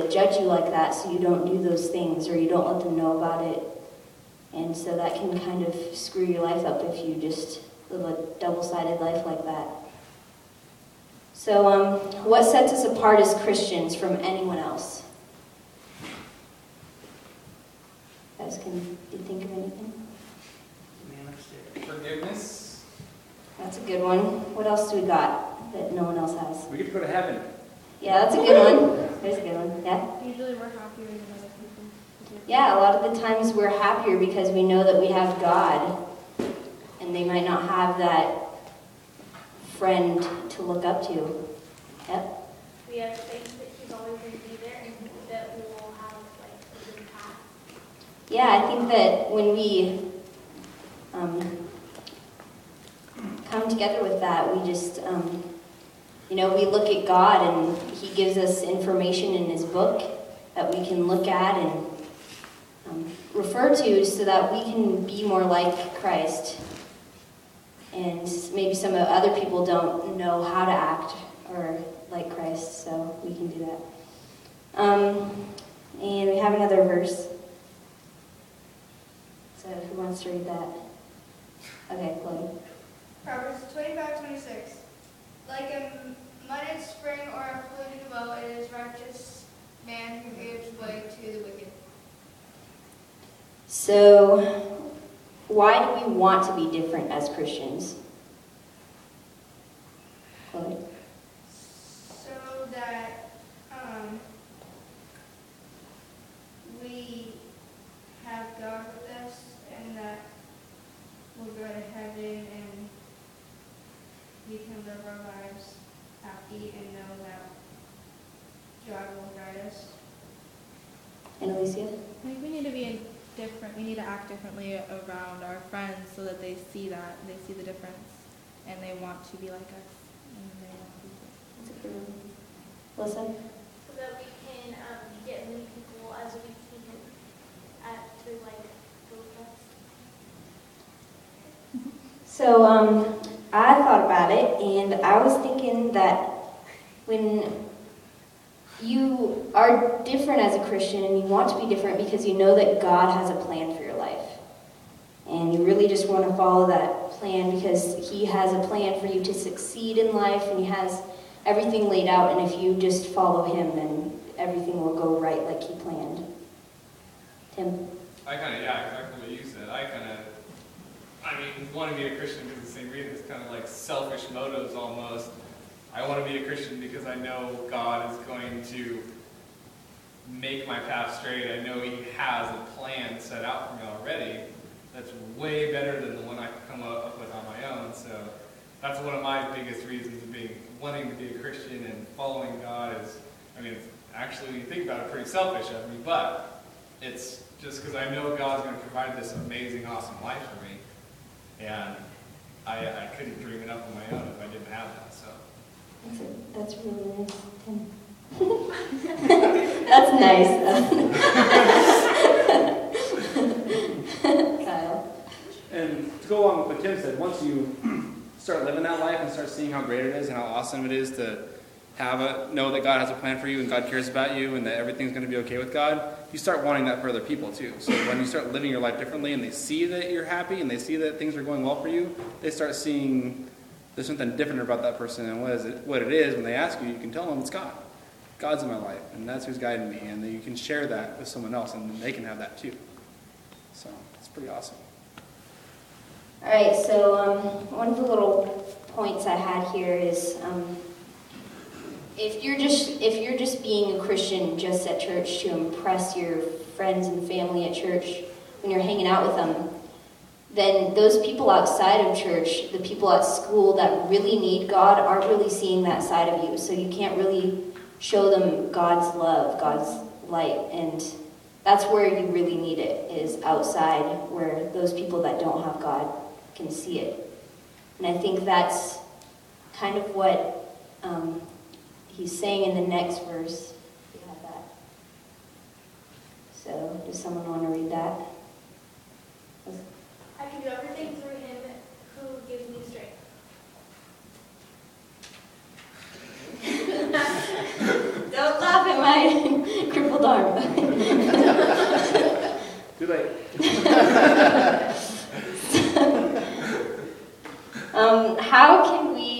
judge you like that, so you don't do those things, or you don't let them know about it. And so that can kind of screw your life up if you just live a double-sided life like that. So what sets us apart as Christians from anyone else? Guys, can you think of anything? Forgiveness. That's a good one. What else do we got that no one else has? We get to go to heaven. Yeah, that's a good one. There's a good one. Yeah? Usually we're happier than other people. Yeah, a lot of the times we're happier because we know that we have God, and they might not have that friend to look up to. Yep. We have faith that He's always going to be there and that we will have like a good path. Yeah, I think that when we come together with that, we just, we look at God, and He gives us information in His book that we can look at and refer to so that we can be more like Christ. And maybe some other people don't know how to act or like Christ, so we can do that. And we have another verse. So who wants to read that? Okay, Chloe. Proverbs 25:26. Like a muddied spring or a polluted well, it is righteous man who gives way to the wicked. So, why do we want to be different as Christians? Chloe? So that we have God with us, and that we'll go to heaven and we can live our lives happy and know that God will guide us. And Alicia? I think we need to be different. We need to act differently around our friends so that they see that, they see the difference, and they want to be like us. And they want to be That's a good one. Melissa? So that we can get many people as we can to like go with us. So, I thought about it, and I was thinking that when you are different as a Christian, and you want to be different because you know that God has a plan for your life, and you really just want to follow that plan because He has a plan for you to succeed in life, and He has everything laid out, and if you just follow Him, then everything will go right like He planned. Tim? Exactly what you said. Want to be a Christian because of the same reason. It's kind of like selfish motives almost. I want to be a Christian because I know God is going to make my path straight. I know He has a plan set out for me already that's way better than the one I could come up with on my own. So that's one of my biggest reasons of wanting to be a Christian and following God is, it's actually, when you think about it, pretty selfish of me, but it's just because I know God's going to provide this amazing, awesome life for me. And I couldn't dream it up on my own if I didn't have that, so. That's really nice, Tim. That's nice, though. Kyle? And to go along with what Tim said, once you start living that life and start seeing how great it is and how awesome it is to know that God has a plan for you and God cares about you and that everything's going to be okay with God, you start wanting that for other people too. So when you start living your life differently and they see that you're happy and they see that things are going well for you, they start seeing there's something different about that person, and what it is. When they ask you, you can tell them it's God. God's in my life, and that's who's guiding me, and then you can share that with someone else, and they can have that too. So it's pretty awesome. All right, so one of the little points I had here is if you're just being a Christian just at church to impress your friends and family at church when you're hanging out with them, then those people outside of church, the people at school that really need God, aren't really seeing that side of you. So you can't really show them God's love, God's light. And that's where you really need it, is outside where those people that don't have God can see it. And I think that's kind of what he's saying in the next verse. You have that. So does someone want to read that? I can do everything through Him who gives me strength. Don't laugh at my alarm. Too late. How can we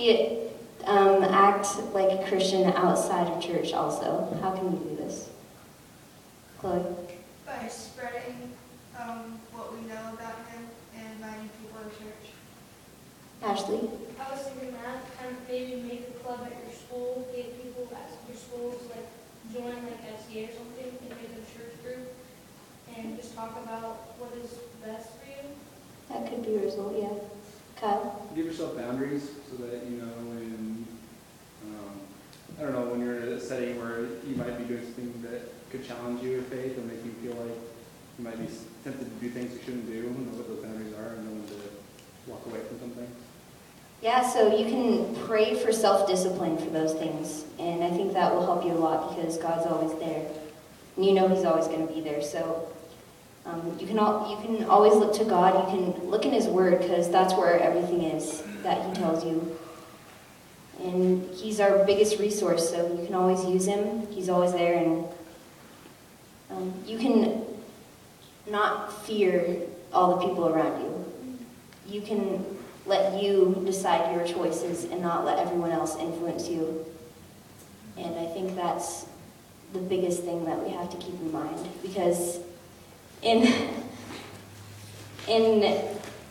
act like a Christian outside of church also? How can we do this? Chloe? By spreading what we know about him and inviting people to church. Ashley? I was thinking that kind of maybe make a club at your school, get people at your school to like join like SCA or something, and make a church group, and just talk about what is best for you. That could be a result, yeah. Kyle? Give yourself boundaries so that you know when, I don't know, when you're in a setting where you might be doing something that could challenge you in faith or make you feel like you might be tempted to do things you shouldn't do, know what those boundaries are, and know when to walk away from something. Yeah, so you can pray for self-discipline for those things, and I think that will help you a lot because God's always there, and you know He's always going to be there. So you can always look to God. You can look in His Word because that's where everything is that He tells you, and He's our biggest resource. So you can always use Him. He's always there, and you can not fear all the people around you. You can let you decide your choices and not let everyone else influence you. And I think that's the biggest thing that we have to keep in mind, because in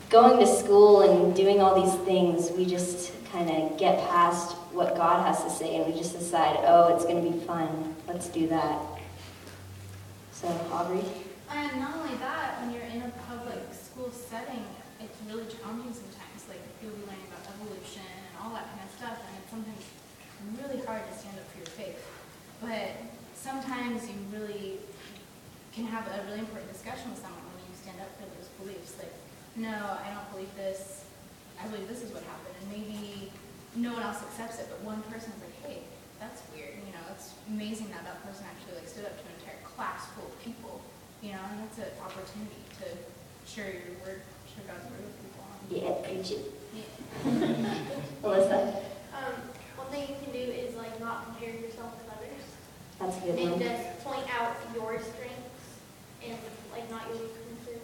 going to school and doing all these things, we just kind of get past what God has to say and we just decide, oh, it's going to be fun, let's do that. So, Aubrey? And not only that, when you're in a public school setting, it's really challenging sometimes. Like, you'll be learning about evolution and all that kind of stuff, and it's sometimes really hard to stand up for your faith. But sometimes you really can have a really important discussion with someone when you stand up for those beliefs. Like, no, I don't believe this. I believe this is what happened. And maybe no one else accepts it, but one person is like, hey, that's weird. You know, it's amazing that that person actually like stood up to an entire class full of people. You know, and that's an opportunity to share your word, share God's word with people. Yeah, preach it. Yeah. Alyssa? One thing you can do is like not compare yourself with others, That's a good and one. just point out your strengths and like not your weaknesses.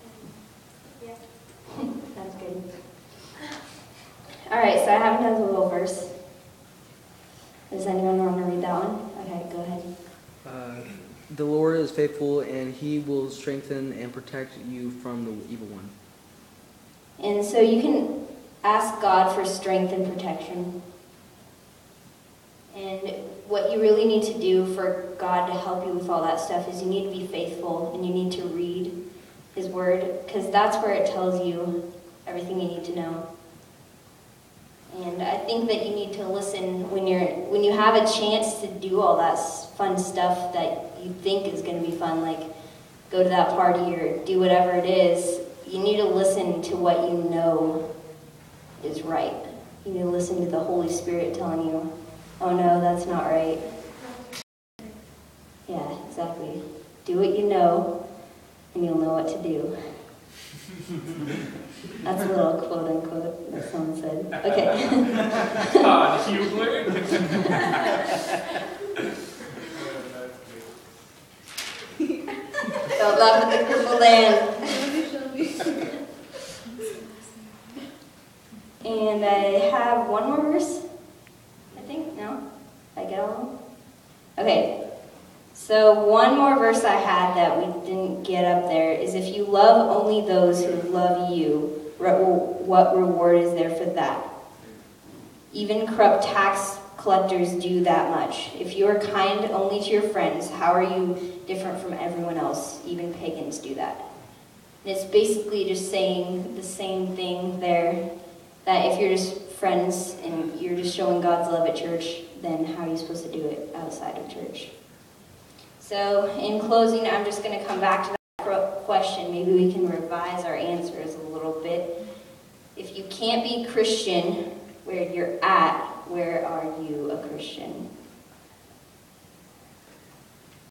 And, yeah. That's good. All right, so I have another little verse. Does anyone want to read that one? Okay, go ahead. The Lord is faithful, and He will strengthen and protect you from the evil one. And so you can ask God for strength and protection. And what you really need to do for God to help you with all that stuff is you need to be faithful and you need to read His Word, because that's where it tells you everything you need to know. And I think that you need to listen when you have a chance to do all that fun stuff that you think is going to be fun, like go to that party or do whatever it is. You need to listen to what you know is right. You need to listen to the Holy Spirit telling you, oh no, that's not right. Yeah, exactly. Do what you know, and you'll know what to do. That's a little quote unquote that someone said. Okay. Todd Hubler. Don't laugh at the purple land. And I have one more verse, I think. No? Did I get all of them? Okay. So one more verse I had that we didn't get up there is, if you love only those who love you, what reward is there for that? Even corrupt tax collectors do that much. If you are kind only to your friends, how are you different from everyone else? Even pagans do that. And it's basically just saying the same thing there, that if you're just friends and you're just showing God's love at church, then how are you supposed to do it outside of church? So in closing, I'm just going to come back to that question. Maybe we can revise our answers a little bit. If you can't be Christian where you're at, where are you a Christian?